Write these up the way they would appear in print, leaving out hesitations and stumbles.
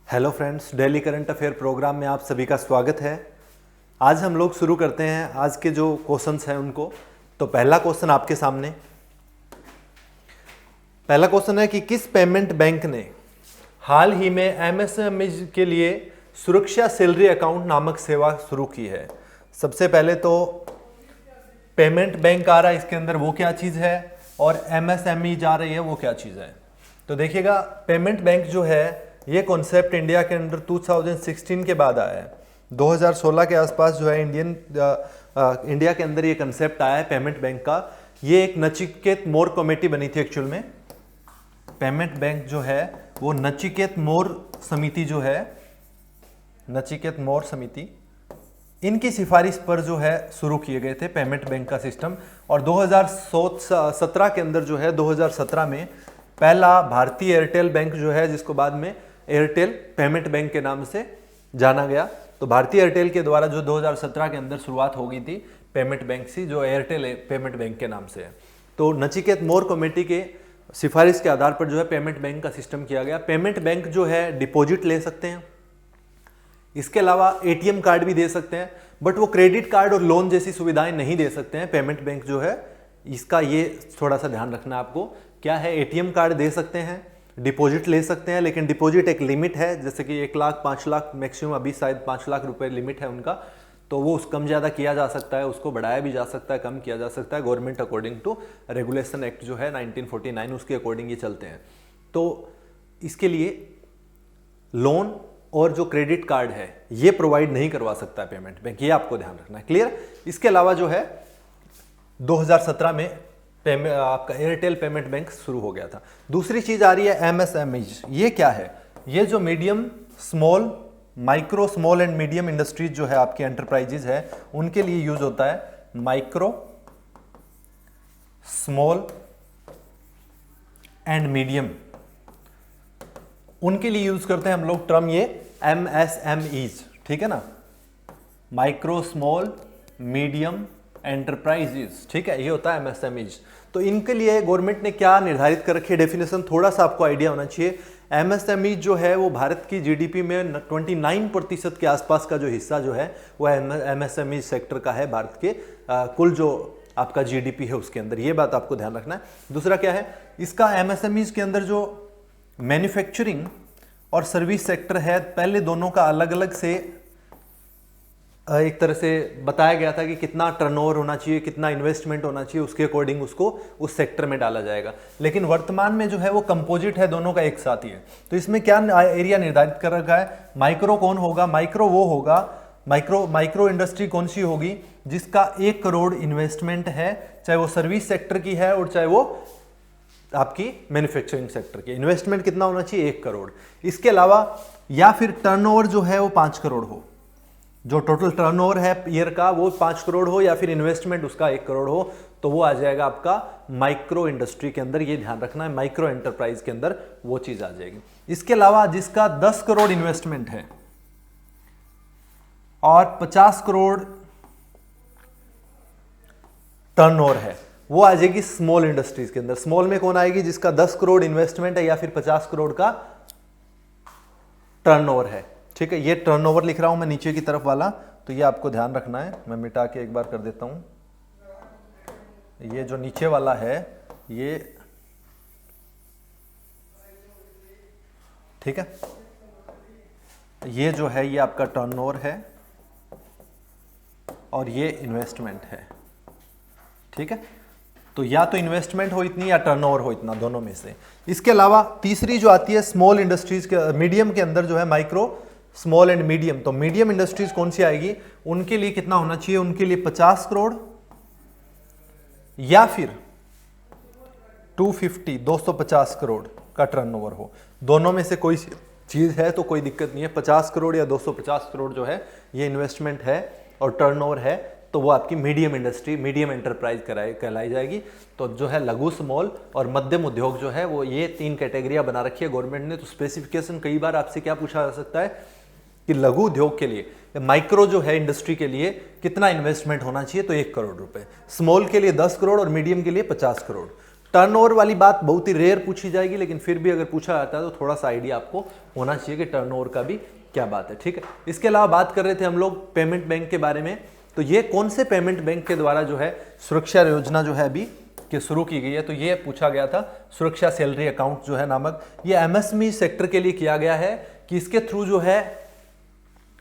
Hello friends, daily current affair programme में आप सभी का स्वागत है। आज हम लोग शुरू करते हैं आज के जो क्वेश्चंस हैं उनको। तो पहला क्वेश्चन आपके सामने, पहला क्वेश्चन है कि किस पेमेंट बैंक ने हाल ही में एमएसएमई के लिए सुरक्षा सैलरी अकाउंट नामक सेवा शुरू की है। सबसे पहले तो पेमेंट बैंक आ रहा है, इसके अंदर वो क्या चीज़ है, और एमएसएमई जा रही है वो क्या चीज़ है। तो देखिएगा, पेमेंट बैंक जो है ये कॉन्सेप्ट इंडिया के अंदर 2016 के बाद आया है। 2016 के आसपास जो है इंडिया के अंदर ये कंसेप्ट आया है पेमेंट बैंक का। ये एक नचिकेत मोर कमेटी बनी थी एक्चुअल में। पेमेंट बैंक जो है वो नचिकेत मोर समिति जो है, नचिकेत मोर समिति, इनकी सिफारिश पर जो है शुरू किए गए थे पेमेंट बैंक का सिस्टम। और 2017 के अंदर जो है 2017 में पहला भारतीय एयरटेल बैंक जो है, जिसको बाद में एयरटेल पेमेंट बैंक के नाम से जाना गया, तो भारतीय एयरटेल के द्वारा जो 2017 के अंदर शुरुआत हो गई थी पेमेंट बैंक से, जो एयरटेल पेमेंट बैंक के नाम से है। तो नचिकेत मोर कमेटी के सिफारिश के आधार पर जो है पेमेंट बैंक का सिस्टम किया गया। पेमेंट बैंक जो है डिपॉजिट ले सकते हैं, इसके अलावा एटीएम कार्ड भी दे सकते हैं, बट वो क्रेडिट कार्ड और लोन जैसी सुविधाएं नहीं दे सकते हैं। पेमेंट बैंक जो है इसका ये थोड़ा सा ध्यान रखना है आपको। क्या है, एटीएम कार्ड दे सकते हैं, डिपॉजिट ले सकते हैं, लेकिन डिपॉजिट एक लिमिट है, जैसे कि 1 लाख 5 लाख मैक्सिमम, अभी शायद 5 लाख रुपए लिमिट है उनका। तो वो कम ज़्यादा किया जा सकता है, उसको बढ़ाया भी जा सकता है, कम किया जा सकता है। Government according to regulation act जो है 1949 उसके अकॉर्डिंग ये चलते हैं। तो इसके लिए लोन और जो क्रेडिट कार्ड है ये प्रोवाइड नहीं करवा सकता है पेमेंट बैंक, ये आपको ध्यान रखना है। क्लियर। इसके अलावा जो है 2017 में आपका एयरटेल पेमेंट बैंक शुरू हो गया था। दूसरी चीज आ रही है एमएसएमई। ये क्या है? ये जो medium small, micro small and medium industries जो है आपके एंटरप्राइजेज है, उनके लिए यूज होता है माइक्रो स्मॉल एंड मीडियम, उनके लिए यूज करते हैं हम लोग टर्म ये एमएसएमईज, ठीक है ना, माइक्रो स्मॉल मीडियम एंटरप्राइजेज, ठीक है, ये होता है एमएसएमईज। तो इनके लिए गवर्नमेंट ने क्या निर्धारित कर रखी है डेफिनेशन, थोड़ा सा आपको आइडिया होना चाहिए। एमएसएमई जो है वो भारत की जीडीपी में 29% के आसपास का जो हिस्सा जो है वो एमएसएमई सेक्टर का है, भारत के कुल जो आपका जीडीपी है उसके अंदर, ये बात आपको ध्यान रखना है। दूसरा क्या है, इसका एमएसएमईज के अंदर जो मैन्युफैक्चरिंग और सर्विस सेक्टर है, पहले दोनों का अलग अलग से एक तरह से बताया गया था कि कितना टर्नओवर होना चाहिए, कितना इन्वेस्टमेंट होना चाहिए, उसके अकॉर्डिंग उसको उस सेक्टर में डाला जाएगा। लेकिन वर्तमान में जो है वो कंपोजिट है, दोनों का एक साथ ही है। तो इसमें क्या एरिया निर्धारित कर रखा है, माइक्रो कौन होगा, माइक्रो वो होगा, माइक्रो इंडस्ट्री कौन सी होगी जिसका 1 करोड़ इन्वेस्टमेंट है, चाहे वो सर्विस सेक्टर की है और चाहे वो आपकी मैन्युफैक्चरिंग सेक्टर की। इन्वेस्टमेंट कितना होना चाहिए, 1 करोड़। इसके अलावा या फिर टर्नओवर जो है वो 5 करोड़ हो, जो टोटल टर्नओवर है ईयर का वो 5 करोड़ हो, या फिर इन्वेस्टमेंट उसका 1 करोड़ हो, तो वो आ जाएगा आपका माइक्रो इंडस्ट्री के अंदर। ये ध्यान रखना है, माइक्रो एंटरप्राइज के अंदर वो चीज आ जाएगी। इसके अलावा जिसका 10 करोड़ इन्वेस्टमेंट है और 50 करोड़ टर्नओवर है, वो आ जाएगी स्मॉल इंडस्ट्रीज के अंदर। स्मॉल में कौन आएगी, जिसका 10 करोड़ इन्वेस्टमेंट है या फिर 50 करोड़ का टर्नओवर है, ठीक है। ये टर्नओवर लिख रहा हूं मैं नीचे की तरफ वाला, तो ये आपको ध्यान रखना है। मैं मिटा के एक बार कर देता हूं। ये जो नीचे वाला है ये, ठीक है, ये जो है ये आपका टर्नओवर है और ये इन्वेस्टमेंट है, ठीक है। तो या तो इन्वेस्टमेंट हो इतनी या टर्नओवर हो इतना, दोनों में से। इसके अलावा तीसरी जो आती है स्मॉल इंडस्ट्रीज के, मीडियम के अंदर जो है माइक्रो स्मॉल एंड मीडियम, तो मीडियम इंडस्ट्रीज कौन सी आएगी, उनके लिए कितना होना चाहिए, उनके लिए 50 करोड़ या फिर 250 करोड़ का टर्नओवर हो। दोनों में से कोई चीज है तो कोई दिक्कत नहीं है। 50 करोड़ या 250 करोड़ जो है ये इन्वेस्टमेंट है और टर्नओवर है, तो वो आपकी मीडियम इंडस्ट्री, मीडियम एंटरप्राइज कहलाई जाएगी। तो जो है लघु, स्मॉल और मध्यम उद्योग जो है वो ये 3 कैटेगरिया बना रखी है गवर्नमेंट ने। तो स्पेसिफिकेशन कई बार आपसे क्या पूछा जा सकता है कि लघु उद्योग के लिए, माइक्रो जो है इंडस्ट्री के लिए कितना इन्वेस्टमेंट होना चाहिए, तो 1 करोड़ रुपए, स्मॉल के लिए 10 करोड़ और मीडियम के लिए 50 करोड़। टर्नओवर वाली बात बहुत ही रेयर पूछी जाएगी, लेकिन फिर भी अगर पूछा जाता है तो थोड़ा सा आइडिया आपको होना चाहिए कि टर्नओवर का भी क्या बात है, ठीक है। इसके अलावा बात कर रहे थे हम लोग पेमेंट बैंक के बारे में, तो ये कौन से पेमेंट बैंक के द्वारा जो है सुरक्षा योजना जो है अभी कि शुरू की गई है, तो ये पूछा गया था सुरक्षा सैलरी अकाउंट जो है नामक, ये एमएसएमई सेक्टर के लिए किया गया है कि इसके थ्रू जो है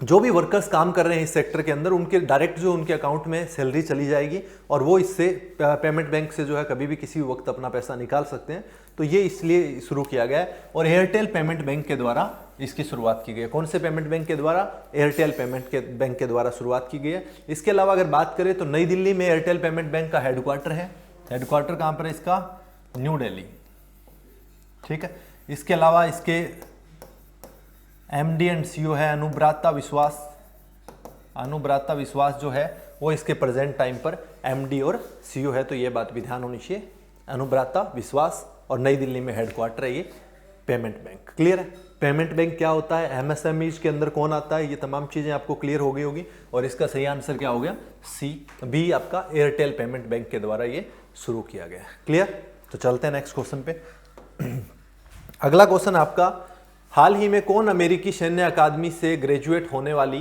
जो भी वर्कर्स काम कर रहे हैं इस सेक्टर के अंदर उनके डायरेक्ट जो उनके अकाउंट में सैलरी चली जाएगी और वो इससे पेमेंट बैंक से जो है कभी भी किसी भी वक्त अपना पैसा निकाल सकते हैं। तो ये इसलिए शुरू किया गया है और एयरटेल पेमेंट बैंक के द्वारा इसकी शुरुआत की गई है। कौन से पेमेंट बैंक के द्वारा? एयरटेल पेमेंट के बैंक के द्वारा शुरुआत की गई है। इसके अलावा अगर बात करें तो नई दिल्ली में एयरटेल पेमेंट बैंक का हेडक्वार्टर है। हेडक्वार्टर कहाँ पर है इसका? न्यू दिल्ली, ठीक है। इसके अलावा इसके MD एंड CEO है अनुब्राता विश्वास। अनुब्राता विश्वास जो है वो इसके प्रेजेंट टाइम पर MD और CEO है, तो ये बात भी ध्यान होनी चाहिए। अनुब्राता विश्वास और नई दिल्ली में हेडक्वार्टर है ये पेमेंट बैंक। क्लियर है? पेमेंट बैंक क्या होता है, MSMEs के अंदर कौन आता है, ये तमाम चीजें आपको क्लियर हो गई होगी और इसका सही आंसर क्या हो गया? B आपका एयरटेल पेमेंट बैंक के द्वारा ये शुरू किया गया है। क्लियर? तो चलते हैं नेक्स्ट क्वेश्चन पे। अगला क्वेश्चन आपका, हाल ही में कौन अमेरिकी सैन्य अकादमी से ग्रेजुएट होने वाली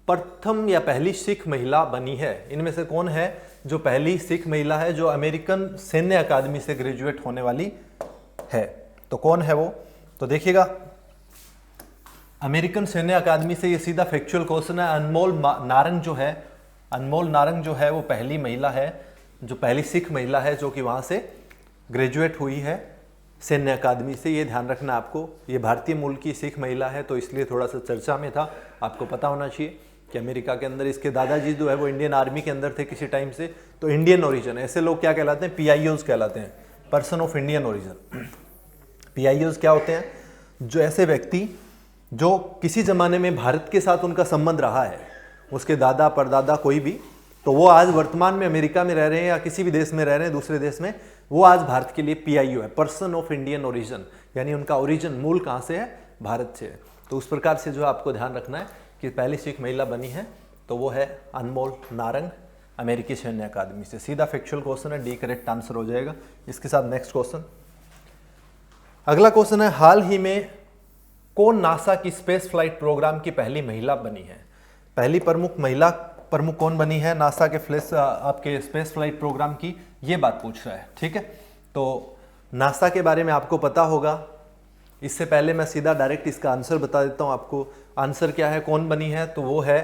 प्रथम या पहली सिख महिला बनी है? इनमें से कौन है जो पहली सिख महिला है जो अमेरिकन सैन्य अकादमी से ग्रेजुएट होने वाली है? तो कौन है वो? तो देखिएगा, अमेरिकन सैन्य अकादमी से ये सीधा फैक्चुअल क्वेश्चन है। अनमोल नारंग जो है, अनमोल नारंग जो है वो पहली महिला है, जो पहली सिख महिला है जो कि वहां से ग्रेजुएट हुई है सैन्य अकादमी से। ये ध्यान रखना आपको, ये भारतीय मूल की सिख महिला है तो इसलिए थोड़ा सा चर्चा में था। आपको पता होना चाहिए कि अमेरिका के अंदर इसके दादाजी जो है वो इंडियन आर्मी के अंदर थे किसी टाइम से, तो इंडियन ओरिजिन, ऐसे लोग क्या कहलाते हैं? PIOs कहलाते हैं, person of Indian origin. PIOs क्या होते हैं? जो ऐसे व्यक्ति जो किसी जमाने में भारत के साथ उनका संबंध रहा है, उसके दादा परदादा कोई भी, तो वो आज वर्तमान में अमेरिका में रह रहे हैं या किसी भी देश में रह रहे हैं दूसरे देश में, वो आज भारत के लिए PIO है, पर्सन ऑफ इंडियन ओरिजिन, यानी उनका ओरिजिन मूल कहाँ से है? भारत से है। तो उस प्रकार से जो आपको ध्यान रखना है कि पहली सिख महिला बनी है तो वो है अनमोल नारंग, अमेरिकी सैन्य अकादमी से। सीधा फैक्चुअल क्वेश्चन है, D करेक्ट आंसर हो जाएगा। इसके साथ नेक्स्ट क्वेश्चन, अगला क्वेश्चन है, हाल ही में कौन नासा की स्पेस फ्लाइट प्रोग्राम की पहली महिला बनी है? पहली महिला प्रमुख कौन बनी है नासा के आपके स्पेस फ्लाइट प्रोग्राम की? ये बात पूछ रहा है, ठीक है। तो नासा के बारे में आपको पता होगा। इससे पहले मैं सीधा डायरेक्ट इसका आंसर बता देता हूं आपको। आंसर क्या है, कौन बनी है? तो वो है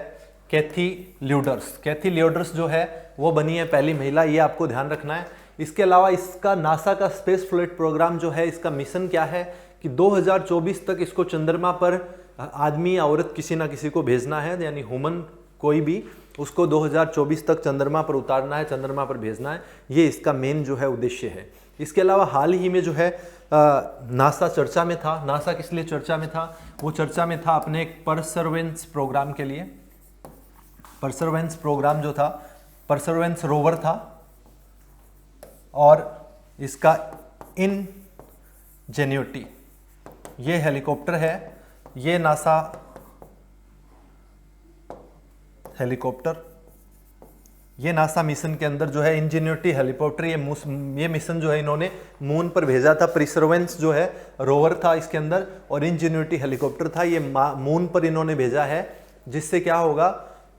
कैथी ल्यूडर्स। कैथी ल्यूडर्स जो है वो बनी है पहली महिला, ये आपको ध्यान रखना है। इसके अलावा इसका नासा का स्पेस फ्लाइट प्रोग्राम जो है, इसका मिशन क्या है कि 2024 तक इसको चंद्रमा पर आदमी या औरत किसी ना किसी को भेजना है, यानी ह्यूमन कोई भी, उसको 2024 तक चंद्रमा पर उतारना है, चंद्रमा पर भेजना है। ये इसका मेन जो है उद्देश्य है। इसके अलावा हाल ही में जो है नासा चर्चा में था। नासा किस लिए चर्चा में था? वो चर्चा में था अपने एक परसर्वेंस प्रोग्राम के लिए। परसर्वेंस प्रोग्राम जो था, परसर्वेंस रोवर था और इसका इनजेन्युटी, ये हेलीकॉप्टर है, ये नासा हेलीकॉप्टर, ये नासा मिशन के अंदर जो है इंजेन्युटी हेलीकॉप्टर, ये मिशन जो है इन्होंने मून पर भेजा था। परसेवरेंस जो है रोवर था इसके अंदर और इंजेन्युटी हेलीकॉप्टर था, ये मून पर इन्होंने भेजा है। जिससे क्या होगा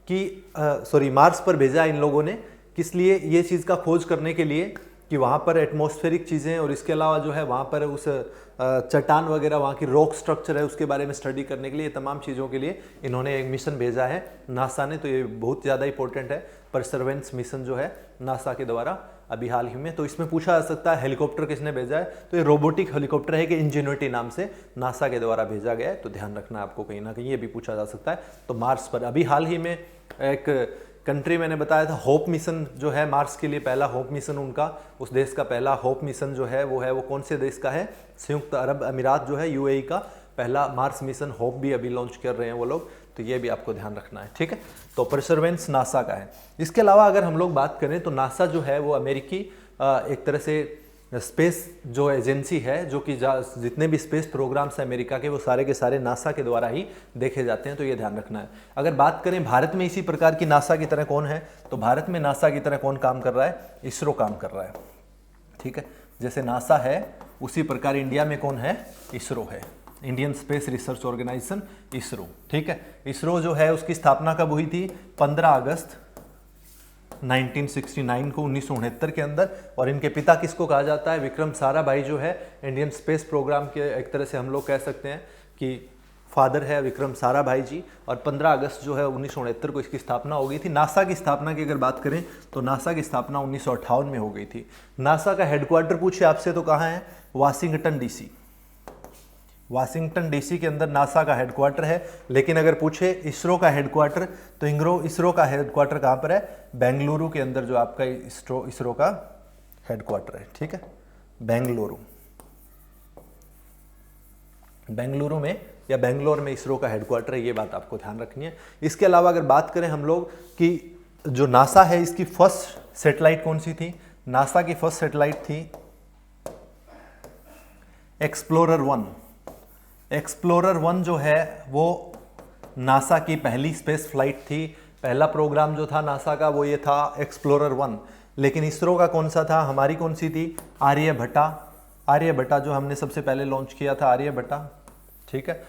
कि मार्स पर भेजा इन लोगों ने, किस लिए? ये चीज़ का खोज करने के लिए कि वहाँ पर एटमॉस्फेरिक चीज़ें और इसके अलावा जो है वहाँ पर उस चट्टान वगैरह, वहाँ की रॉक स्ट्रक्चर है उसके बारे में स्टडी करने के लिए, तमाम चीज़ों के लिए इन्होंने एक मिशन भेजा है नासा ने। तो ये बहुत ज़्यादा इंपॉर्टेंट है, परसेवरेंस मिशन जो है नासा के द्वारा अभी हाल ही में। तो इसमें पूछा जा सकता है हेलीकॉप्टर किसने भेजा है, तो ये रोबोटिक हेलीकॉप्टर है कि इंजेन्युटी नाम से नासा के द्वारा भेजा गया है। तो ध्यान रखना आपको, कहीं ना कहीं ये भी पूछा जा सकता है। तो मार्स पर अभी हाल ही में एक कंट्री मैंने बताया था, होप मिशन जो है मार्स के लिए पहला होप मिशन उनका, उस देश का पहला होप मिशन जो है वो कौन से देश का है? संयुक्त अरब अमीरात जो है, UAE का पहला मार्स मिशन होप भी अभी लॉन्च कर रहे हैं वो लोग। तो ये भी आपको ध्यान रखना है, ठीक है। तो परसेवरेंस नासा का है। इसके अलावा अगर हम लोग बात करें तो नासा जो है वो अमेरिकी एक तरह से स्पेस जो एजेंसी है, जो कि जितने भी स्पेस प्रोग्राम्स हैं अमेरिका के, वो सारे के सारे नासा के द्वारा ही देखे जाते हैं। तो ये ध्यान रखना है। अगर बात करें भारत में इसी प्रकार की नासा की तरह कौन है, तो भारत में नासा की तरह कौन काम कर रहा है? इसरो काम कर रहा है, ठीक है। जैसे नासा है उसी प्रकार इंडिया में कौन है, इसरो है, Indian Space Research Organisation ISRO. ठीक है, इसरो जो है उसकी स्थापना कब हुई थी, 15 अगस्त 1969 को, 1969 के अंदर। और इनके पिता किसको कहा जाता है, विक्रम साराभाई जो है इंडियन स्पेस प्रोग्राम के एक तरह से हम लोग कह सकते हैं कि फादर है विक्रम साराभाई जी। और 15 अगस्त जो है 1969 को इसकी स्थापना हो गई थी। नासा की स्थापना की अगर बात करें तो नासा की स्थापना 1958 में हो गई थी। नासा का हेडक्वार्टर पूछे आपसे तो कहाँ है, वाशिंगटन डीसी। वाशिंगटन डीसी के अंदर नासा का हेडक्वार्टर है। लेकिन अगर पूछे इसरो का हेडक्वार्टर तो इसरो का हेडक्वार्टर कहाँ पर है, बेंगलुरु के अंदर जो आपका इसरो का हेडक्वार्टर है। ठीक है, बेंगलुरु में या बेंगलोर में इसरो का हेडक्वार्टर है, ये बात आपको ध्यान रखनी है। इसके अलावा अगर बात करें हम लोग कि जो नासा है इसकी फर्स्ट सैटेलाइट कौन सी थी, नासा की फर्स्ट सैटेलाइट थी एक्सप्लोरर 1। एक्सप्लोरर 1 जो है वो नासा की पहली स्पेस फ्लाइट थी। पहला प्रोग्राम जो था नासा का वो ये था एक्सप्लोरर 1। लेकिन इसरो का कौन सा था, हमारी कौन सी थी, आर्यभट्टा जो हमने सबसे पहले लॉन्च किया था, आर्यभट्टा। ठीक है,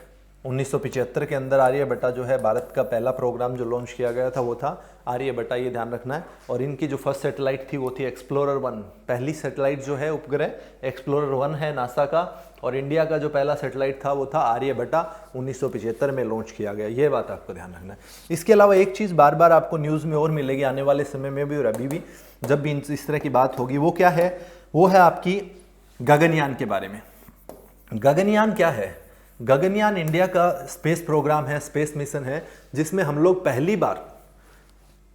1975 के अंदर आर्यभट्टा जो है भारत का पहला प्रोग्राम जो लॉन्च किया गया था वो था आर्यभट्टा, ये ध्यान रखना है। और इनकी जो फर्स्ट सैटेलाइट थी वो थी एक्सप्लोरर 1। पहली सैटेलाइट जो है उपग्रह एक्सप्लोरर 1 है नासा का। और इंडिया का जो पहला सैटेलाइट था वो था आर्यभट्टा, 1975 में लॉन्च किया गया। ये बात आपको ध्यान रखना है। इसके अलावा एक चीज़ बार बार आपको न्यूज़ में और मिलेगी आने वाले समय में भी और अभी भी, जब भी इस तरह की बात होगी, वो क्या है, वो है आपकी गगनयान के बारे में। गगनयान क्या है, गगनयान इंडिया का स्पेस प्रोग्राम है, स्पेस मिशन है, जिसमें हम लोग पहली बार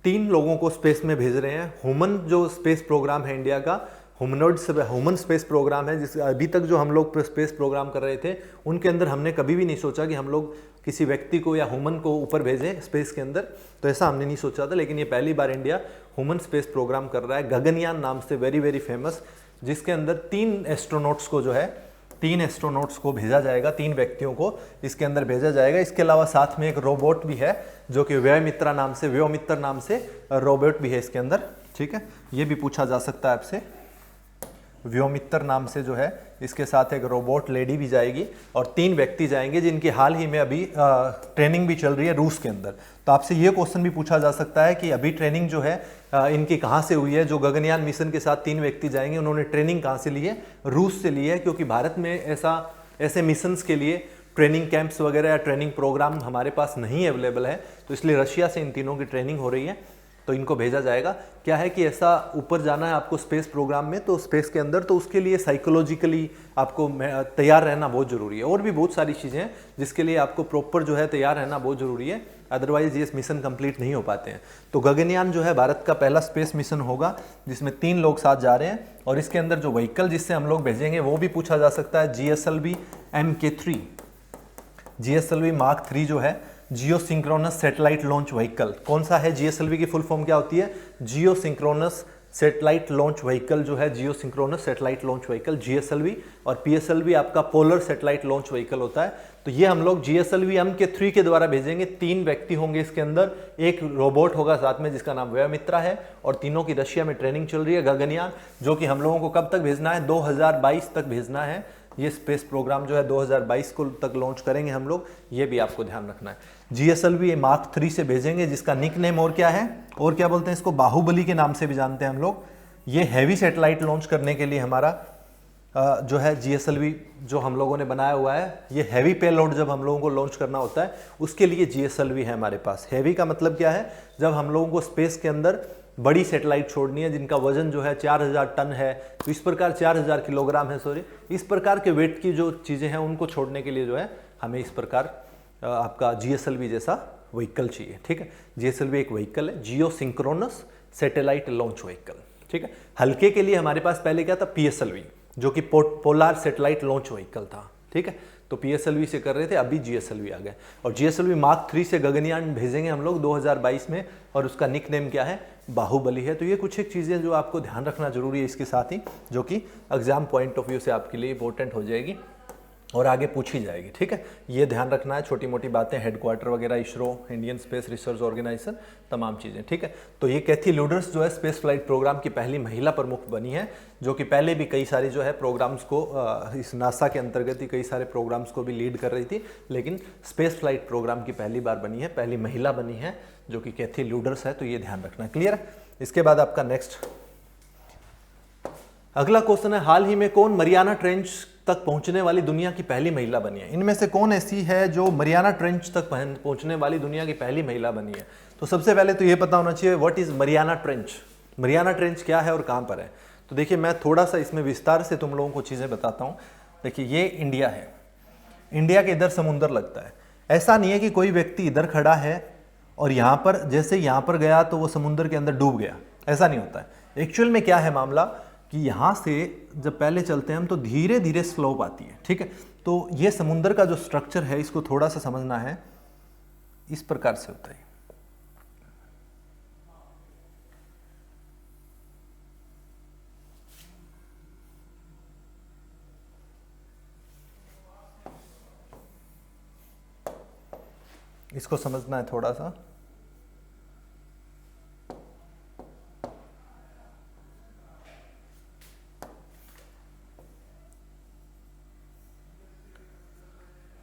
3 लोगों को स्पेस में भेज रहे हैं। ह्यूमन जो स्पेस प्रोग्राम है इंडिया का, ह्यूमन स्पेस प्रोग्राम है, जिस अभी तक जो हम लोग स्पेस प्रोग्राम कर रहे थे उनके अंदर हमने कभी भी नहीं सोचा कि हम लोग किसी व्यक्ति को या ह्यूमन को ऊपर भेजें स्पेस के अंदर, तो ऐसा हमने नहीं सोचा था। लेकिन ये पहली बार इंडिया ह्यूमन स्पेस प्रोग्राम कर रहा है, गगनयान नाम से, वेरी वेरी फेमस, जिसके अंदर 3 एस्ट्रोनॉट्स को जो है 3 एस्ट्रोनॉट्स को भेजा जाएगा, 3 व्यक्तियों को इसके अंदर भेजा जाएगा। इसके अलावा साथ में एक रोबोट भी है जो कि व्योमित्र नाम से रोबोट भी है इसके अंदर। ठीक है, ये भी पूछा जा सकता है आपसे, व्योमित्र नाम से जो है इसके साथ एक रोबोट लेडी भी जाएगी और 3 व्यक्ति जाएंगे जिनकी हाल ही में अभी ट्रेनिंग भी चल रही है रूस के अंदर। तो आपसे ये क्वेश्चन भी पूछा जा सकता है कि अभी ट्रेनिंग जो है इनकी कहाँ से हुई है, जो गगनयान मिशन के साथ 3 व्यक्ति जाएंगे उन्होंने ट्रेनिंग कहाँ से ली है, रूस से ली है। क्योंकि भारत में ऐसे मिशंस के लिए ट्रेनिंग कैंप्स वगैरह या ट्रेनिंग प्रोग्राम हमारे पास नहीं अवेलेबल है, तो इसलिए रशिया से इन तीनों की ट्रेनिंग हो रही है, तो इनको भेजा जाएगा। क्या है कि ऐसा ऊपर जाना है आपको स्पेस प्रोग्राम में, तो स्पेस के अंदर, तो उसके लिए साइकोलॉजिकली आपको तैयार रहना बहुत ज़रूरी है। और भी बहुत सारी चीज़ें हैं जिसके लिए आपको प्रॉपर जो है तैयार रहना बहुत ज़रूरी है, अदरवाइज ये मिशन कंप्लीट नहीं हो पाते हैं। तो गगनयान जो है भारत का पहला स्पेस मिशन होगा जिसमें 3 लोग साथ जा रहे हैं। और इसके अंदर जो व्हीकल जिससे हम लोग भेजेंगे वो भी पूछा जा सकता है, GSLV MK3, GSLV Mark 3 जो है geosynchronous satellite launch vehicle. कौन सा है, GSLV की फुल फॉर्म क्या होती है, geosynchronous satellite launch vehicle जो है geosynchronous satellite launch vehicle GSLV। और PSLV आपका पोलर सैटेलाइट लॉन्च व्हीकल होता है। तो ये हम लोग GSLV MK3 के द्वारा भेजेंगे। 3 व्यक्ति होंगे इसके अंदर, एक रोबोट होगा साथ में जिसका नाम व्योमित्र है, और तीनों की रशिया में ट्रेनिंग चल रही है गगनयान, जो कि हम लोगों को कब तक भेजना है, 2022 तक भेजना है। ये स्पेस प्रोग्राम जो है 2022 को तक लॉन्च करेंगे हम लोग, ये भी आपको ध्यान रखना है। GSLV Mark 3 से भेजेंगे जिसका निक नेम और क्या है, और क्या बोलते हैं इसको, बाहुबली के नाम से भी जानते हैं हम लोग। ये हैवी सैटेलाइट लॉन्च करने के लिए हमारा जो है GSLV जो हम लोगों ने बनाया हुआ है, ये हैवी पेलोड जब हम लोगों को लॉन्च करना होता है उसके लिए GSLV है हमारे पास। हैवी का मतलब क्या है, जब हम लोगों को स्पेस के अंदर बड़ी सैटेलाइट छोड़नी है जिनका वजन जो है 4000 टन है, तो इस प्रकार 4000 किलोग्राम है, सॉरी, इस प्रकार के वेट की जो चीज़ें हैं उनको छोड़ने के लिए जो है हमें इस प्रकार आपका GSLV जैसा व्हीकल चाहिए। ठीक है, GSLV एक व्हीकल है, geosynchronous satellite launch vehicle. ठीक है, हल्के के लिए हमारे पास पहले क्या था, PSLV जो कि पोलार सैटेलाइट लॉन्च व्हीकल था। ठीक है, तो PSLV से कर रहे थे, अभी GSLV आ गया। और GSLV Mark 3 से गगनयान भेजेंगे हम लोग 2022 में, और उसका निक नेम क्या है, बाहुबली है। तो ये कुछ एक चीज़ें जो आपको ध्यान रखना जरूरी है इसके साथ ही, जो कि एग्जाम पॉइंट ऑफ व्यू से आपके लिए इंपॉर्टेंट हो जाएगी। और आगे पूछी जाएगी, ठीक है। ये ध्यान रखना है, छोटी मोटी बातें, हेडक्वार्टर वगैरह, ISRO, Indian Space Research Organisation, तमाम चीज़ें, ठीक है। तो ये कैथी लुडर्स जो है स्पेस फ्लाइट प्रोग्राम की पहली महिला प्रमुख बनी है, जो कि पहले भी कई सारी जो है प्रोग्राम्स को इस नासा के अंतर्गत ही कई सारे प्रोग्राम्स को भी लीड कर रही थी, लेकिन स्पेस फ्लाइट प्रोग्राम की पहली बार बनी है, पहली महिला बनी है, जो कि कैथी लुडर्स है। तो ये ध्यान रखना है, क्लियर है। इसके बाद आपका नेक्स्ट अगला क्वेश्चन है, हाल ही में कौन मरियाना ट्रेंच तक पहुंचने वाली दुनिया की पहली महिला बनी है। इनमें से कौन ऐसी है जो मरियाना ट्रेंच तक पहुंचने वाली दुनिया की पहली महिला बनी है। तो सबसे पहले तो ये पता होना चाहिए what is Mariana trench. Mariana trench क्या है और कहां पर है। तो देखिए मैं थोड़ा सा इसमें विस्तार से तुम लोगों को चीजें बताता हूं। देखिए ये इंडिया है, इंडिया के इधर समुंदर लगता है। ऐसा नहीं है कि कोई व्यक्ति इधर खड़ा है और यहां पर जैसे यहां पर गया तो वो समुद्र के अंदर डूब गया, ऐसा नहीं होता है। एक्चुअल में क्या है मामला कि यहाँ से जब पहले चलते हैं हम तो धीरे धीरे स्लोप आती है, ठीक है। तो ये समुंदर का जो स्ट्रक्चर है इसको थोड़ा सा समझना है, इस प्रकार से होता है। इसको समझना है थोड़ा सा।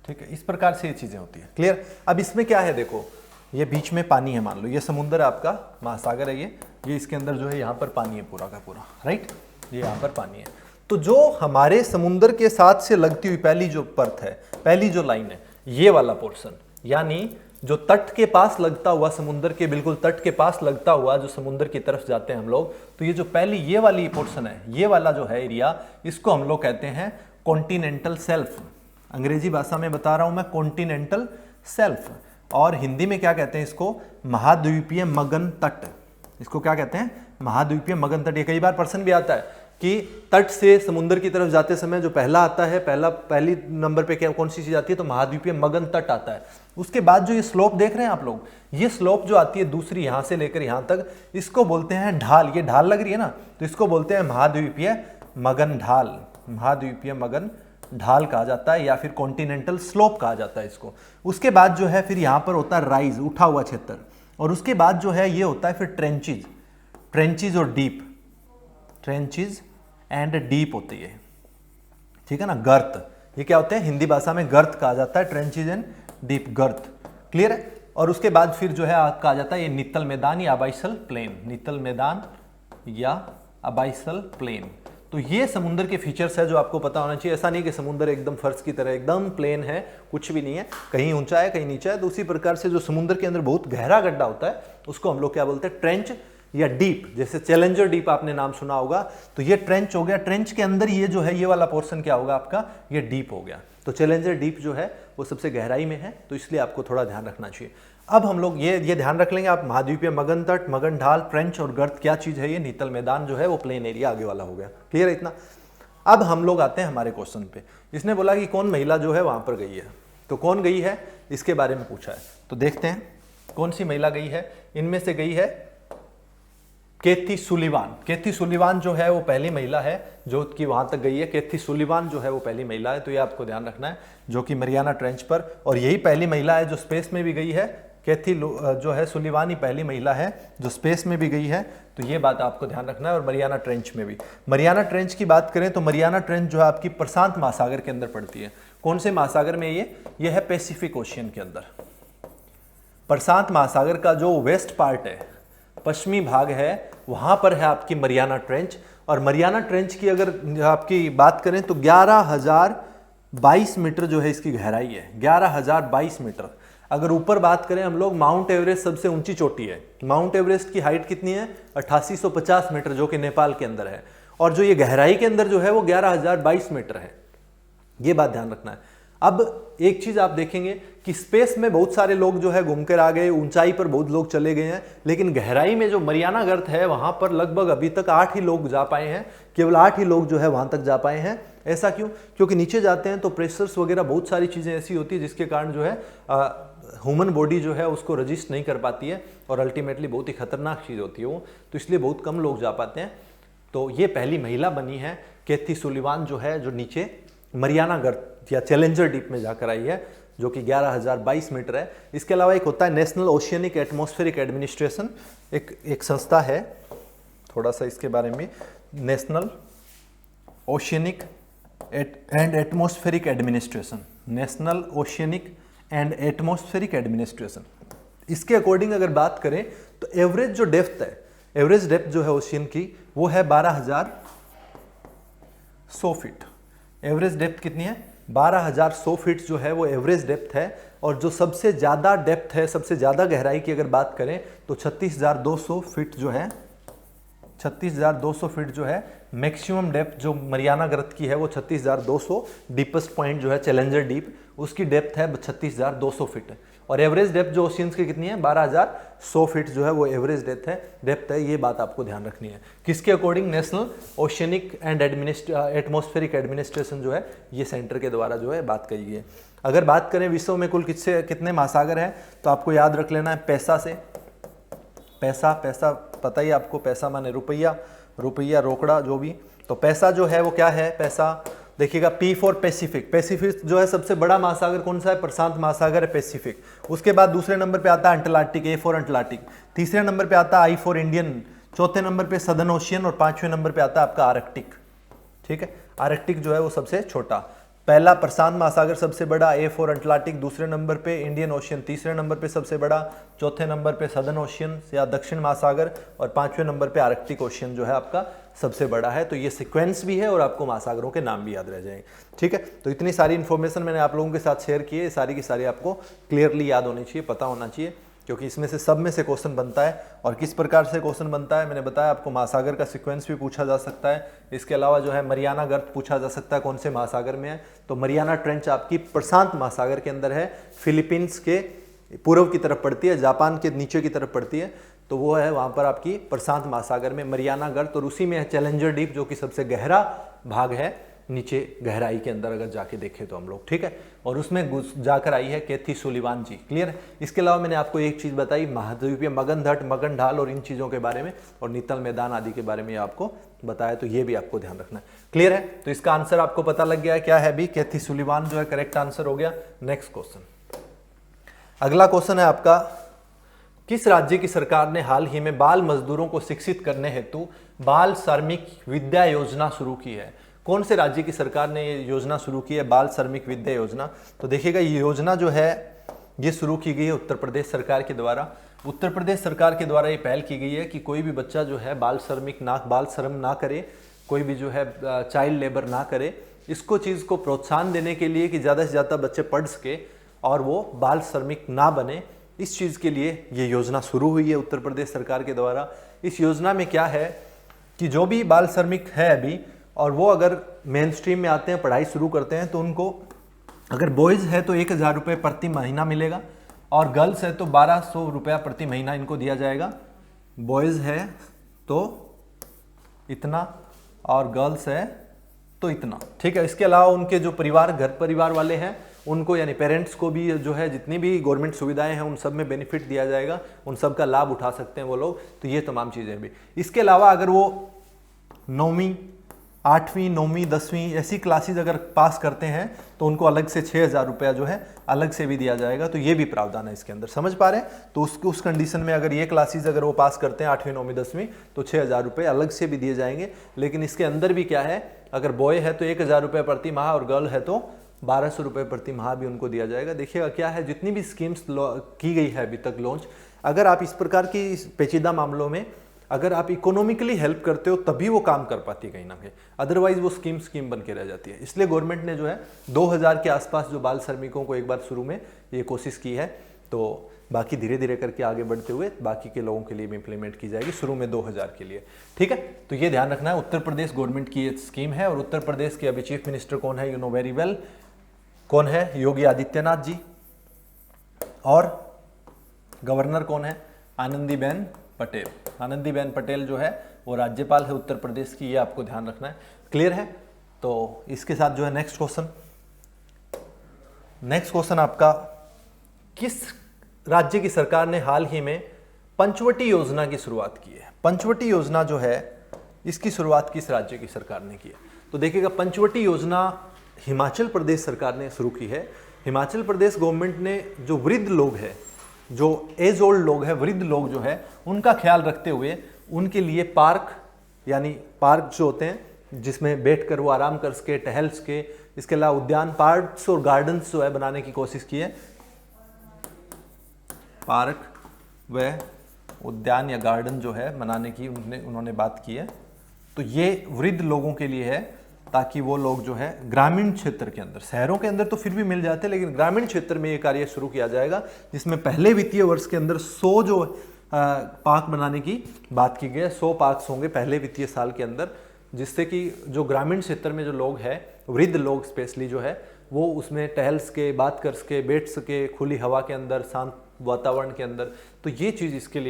ठीक है, इस प्रकार से ये चीजें होती है, क्लियर। अब इसमें क्या है, देखो ये बीच में पानी है, मान लो ये समुंदर है आपका, महासागर है ये इसके अंदर जो है यहाँ पर पानी है पूरा का पूरा, राइट। ये यहाँ पर पानी है। तो जो हमारे समुंदर के साथ से लगती हुई पहली जो परत है, पहली जो लाइन है, ये वाला पोर्शन, यानी जो तट के पास लगता हुआ, समुंदर के बिल्कुल तट के पास लगता हुआ जो समुंदर की तरफ जाते हैं हम लोग, तो ये जो पहली ये वाली पोर्शन है, ये वाला जो है एरिया, इसको हम लोग कहते हैं कॉन्टिनेंटल शेल्फ। अंग्रेजी भाषा में बता रहा हूं मैं, कॉन्टिनेंटल शेल्फ। और हिंदी में क्या कहते हैं इसको, महाद्वीपीय मगन तट। इसको क्या कहते हैं, महाद्वीपीय मगन तट। ये कई बार प्रश्न भी आता है कि तट से समुद्र की तरफ जाते समय जो पहला आता है, पहली नंबर पे क्या कौन सी चीज आती है, तो महाद्वीपीय मगन तट आता है। उसके बाद जो ये स्लोप देख रहे हैं आप लोग, ये स्लोप जो आती है दूसरी यहां से लेकर यहां तक, इसको बोलते हैं ढाल। ये ढाल लग रही है ना, तो इसको बोलते हैं महाद्वीपीय मगन ढाल। महाद्वीपीय मगन ढाल कहा जाता है, या फिर कॉन्टिनेंटल स्लोप कहा जाता है इसको। उसके बाद जो है फिर यहाँ पर होता है राइज, उठा हुआ क्षेत्र। और उसके बाद जो है ये होता है फिर ट्रेंचेज, ट्रेंचेज और डीप, ट्रेंचेज एंड डीप होती है, ठीक है ना। गर्त, ये क्या होते हैं, हिंदी भाषा में गर्त कहा जाता है, ट्रेंचेज एंड डीप, गर्त, क्लियर है। और उसके बाद फिर जो है कहा जाता है ये नित्तल मैदान या अबाइसल प्लेन, नित्तल मैदान या अबाइसल प्लेन। तो ये समुंदर के फीचर्स है जो आपको पता होना चाहिए। ऐसा नहीं कि समुंदर एकदम फर्श की तरह एकदम प्लेन है, कुछ भी नहीं है, कहीं ऊंचा है कहीं नीचा है। तो उसी प्रकार से जो समुंदर के अंदर बहुत गहरा गड्ढा होता है उसको हम लोग क्या बोलते हैं, ट्रेंच या डीप। जैसे चैलेंजर डीप आपने नाम सुना होगा, तो ये ट्रेंच हो गया। ट्रेंच के अंदर ये जो है ये वाला पोर्शन क्या होगा आपका, ये डीप हो गया। तो चैलेंजर डीप जो है वो सबसे गहराई में है, तो इसलिए आपको थोड़ा ध्यान रखना चाहिए। अब हम लोग ये ध्यान रख लेंगे आप, महाद्वीपीय मगन तट, मगन ढाल, ट्रेंच और गर्त क्या चीज है, ये नीतल मैदान जो है वो प्लेन एरिया आगे वाला हो गया, क्लियर है इतना। अब हम लोग आते हैं हमारे क्वेश्चन पे। इसने बोला कि कौन महिला जो है वहां पर गई है, तो कौन गई है इसके बारे में पूछा है। तो देखते हैं कौन सी महिला गई है। इनमें से गई है केथी सुलिवान। केथी सुलिवान जो है वो पहली महिला है जो कि वहां तक गई है। केथी सुलिवान जो है वो पहली महिला है, तो ये आपको ध्यान रखना है, जो कि मरियाना ट्रेंच पर, और यही पहली महिला है जो स्पेस में भी गई है। केथी जो है सुलिवान ही पहली महिला है जो स्पेस में भी गई है, तो ये बात आपको ध्यान रखना है। और मरियाना ट्रेंच में भी, मरियाना ट्रेंच की बात करें तो मरियाना ट्रेंच जो है आपकी प्रशांत महासागर के अंदर पड़ती है। कौन से महासागर में ये है, पैसिफिक ओशियन के अंदर। प्रशांत महासागर का जो वेस्ट पार्ट है, पश्चिमी भाग है, वहां पर है आपकी मरियाना ट्रेंच। और मरियाना ट्रेंच की अगर आपकी बात करें तो 11,022 मीटर जो है इसकी गहराई है, 11,022 मीटर। अगर ऊपर बात करें हम लोग, माउंट एवरेस्ट सबसे ऊंची चोटी है। माउंट एवरेस्ट की हाइट कितनी है, 8850 मीटर, जो कि नेपाल के अंदर है। और जो ये गहराई के अंदर जो है वो 11,022 मीटर है, ये बात ध्यान रखना है। अब एक चीज आप देखेंगे कि स्पेस में बहुत सारे लोग जो है घूमकर आ गए, ऊंचाई पर बहुत लोग चले गए हैं, लेकिन गहराई में जो मरियाना गर्त है वहां पर लगभग अभी तक 8 ही लोग जा पाए हैं, केवल 8 ही लोग जो है वहां तक जा पाए हैं। ऐसा क्यों, क्योंकि नीचे जाते हैं तो प्रेशर्स वगैरह बहुत सारी चीजें ऐसी होती है जिसके कारण जो है ह्यूमन बॉडी जो है उसको रजिस्ट नहीं कर पाती है, और अल्टीमेटली बहुत ही खतरनाक चीज होती है वो, तो इसलिए बहुत कम लोग जा पाते हैं। तो ये पहली महिला बनी है केथी सुलिवान जो है, जो नीचे मरियाना गर्त या चैलेंजर डीप में जाकर आई है, जो कि 11,022 मीटर है। इसके अलावा एक होता है नेशनल ओशियनिक एटमॉस्फेरिक एडमिनिस्ट्रेशन, एक संस्था है, थोड़ा सा इसके बारे में, national oceanic and atmospheric administration, national oceanic and atmospheric administration. इसके अकॉर्डिंग अगर बात करें तो एवरेज जो डेप्थ है, एवरेज डेप्थ जो है ओशियन की वो है 12,100 फीट। एवरेज डेप्थ कितनी है? 12,100 फीट जो है वो एवरेज डेप्थ है। और जो सबसे ज़्यादा डेप्थ है, सबसे ज़्यादा गहराई की अगर बात करें तो 36,200 फीट जो है, 36,200 फीट जो है मैक्सिमम डेप्थ जो मरियाना गर्त की है वो 36,200, डीपेस्ट पॉइंट जो है चैलेंजर डीप, उसकी डेप्थ है 36,200 फीट है। और एवरेज डेप्थ जो ओशियंस की कितनी है? 12,100 फीट जो है वो एवरेज डेप्थ है। ये बात आपको ध्यान रखनी है। किसके according? National oceanic and atmospheric administration जो है ये सेंटर के द्वारा जो है बात कही गई है। अगर बात करें विश्व में कुल कितने महासागर हैं तो आपको याद रख लेना है पैसा से। पैसा पता ही आपको, पैसा माने रुपया, रोकड़ा जो भी। तो पैसा जो है वो क्या है? पैसा देखिएगा P फॉर पैसिफिक। पैसिफिक जो है सबसे बड़ा महासागर कौन सा है? प्रशांत महासागर है, पैसिफिक। उसके बाद दूसरे नंबर पे आता है अंटार्कटिक, A फॉर अंटार्कटिक। तीसरे नंबर पे आता है I फॉर इंडियन। चौथे नंबर पे सदर्न ओशियन। और पांचवें नंबर पे आता है आपका आर्कटिक। ठीक है, आर्कटिक जो है वो सबसे छोटा। पहला प्रशांत महासागर सबसे बड़ा, A फॉर अंटार्कटिक। दूसरे नंबर पे इंडियन ओशियन, तीसरे नंबर पे सबसे बड़ा, चौथे नंबर पे सदर्न ओशियन या दक्षिण महासागर, और पांचवें नंबर पे आर्कटिक ओशियन जो है आपका सबसे बड़ा है। तो ये सीक्वेंस भी है और आपको महासागरों के नाम भी याद रह जाएंगे। ठीक है, तो इतनी सारी इन्फॉर्मेशन मैंने आप लोगों के साथ शेयर की है, सारी की सारी आपको क्लियरली याद होनी चाहिए, पता होना चाहिए, क्योंकि इसमें से सब में से क्वेश्चन बनता है। और किस प्रकार से क्वेश्चन बनता है मैंने बताया आपको। महासागर का सीक्वेंस भी पूछा जा सकता है। इसके अलावा जो है मरियाना गर्त पूछा जा सकता है, कौन से महासागर में है। तो मरियाना ट्रेंच आपकी प्रशांत महासागर के अंदर है, फिलीपींस के पूर्व की तरफ पड़ती है, जापान के नीचे की तरफ पड़ती है। तो वो है वहाँ पर आपकी प्रशांत महासागर में मरियाना गर्त। और उसी में है चैलेंजर डीप, जो कि सबसे गहरा भाग है नीचे गहराई के अंदर अगर जाके देखें तो हम लोग। ठीक है, और उसमें जाकर आई है कैथी सुलिवान जी। क्लियर है। इसके अलावा मैंने आपको एक चीज़ बताई, महाद्वीपीय मगनधट, मगन ढाल और इन चीज़ों के बारे में, और नीतल मैदान आदि के बारे में आपको बताया। तो ये भी आपको ध्यान रखना है। क्लियर है। तो इसका आंसर आपको पता लग गया है क्या है भी? कैथी सुलिवान जो है करेक्ट आंसर हो गया। नेक्स्ट क्वेश्चन, अगला क्वेश्चन है आपका, किस राज्य की सरकार ने हाल ही में बाल मजदूरों को शिक्षित करने हेतु बाल श्रमिक विद्या योजना शुरू की है? कौन से राज्य की सरकार ने ये योजना शुरू की है, बाल श्रमिक विद्या योजना? तो देखिएगा ये योजना जो है ये शुरू की गई है उत्तर प्रदेश सरकार के द्वारा। उत्तर प्रदेश सरकार के द्वारा ये पहल की गई है कि कोई भी बच्चा जो है बाल श्रम ना करे, कोई भी जो है चाइल्ड लेबर ना करे। इसको चीज़ को प्रोत्साहन देने के लिए कि ज़्यादा से ज़्यादा बच्चे पढ़ सके और वो बाल श्रमिक ना बने, इस चीज़ के लिए ये योजना शुरू हुई है उत्तर प्रदेश सरकार के द्वारा। इस योजना में क्या है कि जो भी बाल श्रमिक है अभी, और वो अगर मेन स्ट्रीम में आते हैं, पढ़ाई शुरू करते हैं, तो उनको अगर बॉयज़ है तो 1,000 रुपये प्रति महीना मिलेगा, और गर्ल्स है तो 1,200 रुपया प्रति महीना इनको दिया जाएगा। बॉयज़ है तो इतना और गर्ल्स है तो इतना। ठीक है। इसके अलावा उनके जो घर परिवार वाले हैं उनको, यानी पेरेंट्स को भी जो है जितनी भी गवर्नमेंट सुविधाएं हैं उन सब में बेनिफिट दिया जाएगा, उन सब का लाभ उठा सकते हैं वो लोग। तो ये तमाम चीज़ें भी। इसके अलावा अगर वो 9वीं 8वीं 9वीं 10वीं ऐसी क्लासेज अगर पास करते हैं तो उनको अलग से 6,000 रुपया जो है अलग से भी दिया जाएगा। तो ये भी प्रावधान है इसके अंदर, समझ पा रहे हैं। तो उस कंडीशन में अगर ये क्लासेज अगर वो पास करते हैं 8वीं 9वीं 10वीं तो 6,000 रुपये अलग से भी दिए जाएंगे। लेकिन इसके अंदर भी क्या है, अगर बॉय है तो 1,000 रुपये प्रति माह और गर्ल है तो 1,200 रुपये प्रति माह भी उनको दिया जाएगा। देखिएगा क्या है, जितनी भी स्कीम्स की गई है अभी तक लॉन्च, अगर आप इस प्रकार की पेचीदा मामलों में अगर आप इकोनॉमिकली हेल्प करते हो तभी वो काम कर पाती है कहीं ना कहीं, अदरवाइज वो स्कीम बन के रह जाती है। इसलिए गवर्नमेंट ने जो है 2000 के आसपास जो बाल श्रमिकों को एक बार शुरू में ये कोशिश की है, तो बाकी धीरे धीरे करके आगे बढ़ते हुए बाकी के लोगों के लिए भी इंप्लीमेंट की जाएगी, शुरू में 2000 के लिए। ठीक है, तो ये ध्यान रखना है, उत्तर प्रदेश गवर्नमेंट की ये स्कीम है। और उत्तर प्रदेश के अभी चीफ मिनिस्टर कौन है, यू नो वेरी वेल, कौन है, योगी आदित्यनाथ जी। और गवर्नर कौन है, आनंदीबेन पटेल। आनंदीबेन पटेल जो है वो राज्यपाल है उत्तर प्रदेश की, ये आपको ध्यान रखना है। क्लियर है। तो इसके साथ जो है नेक्स्ट क्वेश्चन आपका, किस राज्य की सरकार ने हाल ही में पंचवटी योजना की शुरुआत की है? पंचवटी योजना जो है इसकी शुरुआत किस राज्य की सरकार ने की है? तो देखिएगा पंचवटी योजना हिमाचल प्रदेश सरकार ने शुरू की है। हिमाचल प्रदेश गवर्नमेंट ने जो वृद्ध लोग हैं, जो एज ओल्ड लोग हैं, वृद्ध लोग जो है, उनका ख्याल रखते हुए उनके लिए पार्क, यानी पार्क जो होते हैं जिसमें बैठकर वो आराम कर सके, टहल सके, इसके अलावा उद्यान, पार्क्स और गार्डन्स जो है बनाने की कोशिश की है। पार्क व उद्यान या गार्डन जो है बनाने की उन्होंने बात की है। तो ये वृद्ध लोगों के लिए है, ताकि वो लोग जो है ग्रामीण क्षेत्र के अंदर, शहरों के अंदर तो फिर भी मिल जाते हैं, लेकिन ग्रामीण क्षेत्र में ये कार्य शुरू किया जाएगा, जिसमें पहले वित्तीय वर्ष के अंदर 100 जो पार्क बनाने की बात की गई है। 100 पार्क्स होंगे पहले वित्तीय साल के अंदर, जिससे कि जो ग्रामीण क्षेत्र में जो लोग हैं, वृद्ध लोग स्पेशली जो है, वो उसमें टहल सके, बात कर सके, बैठ सके खुली हवा के अंदर, शांत वातावरण के अंदर। तो ये चीज़ इसके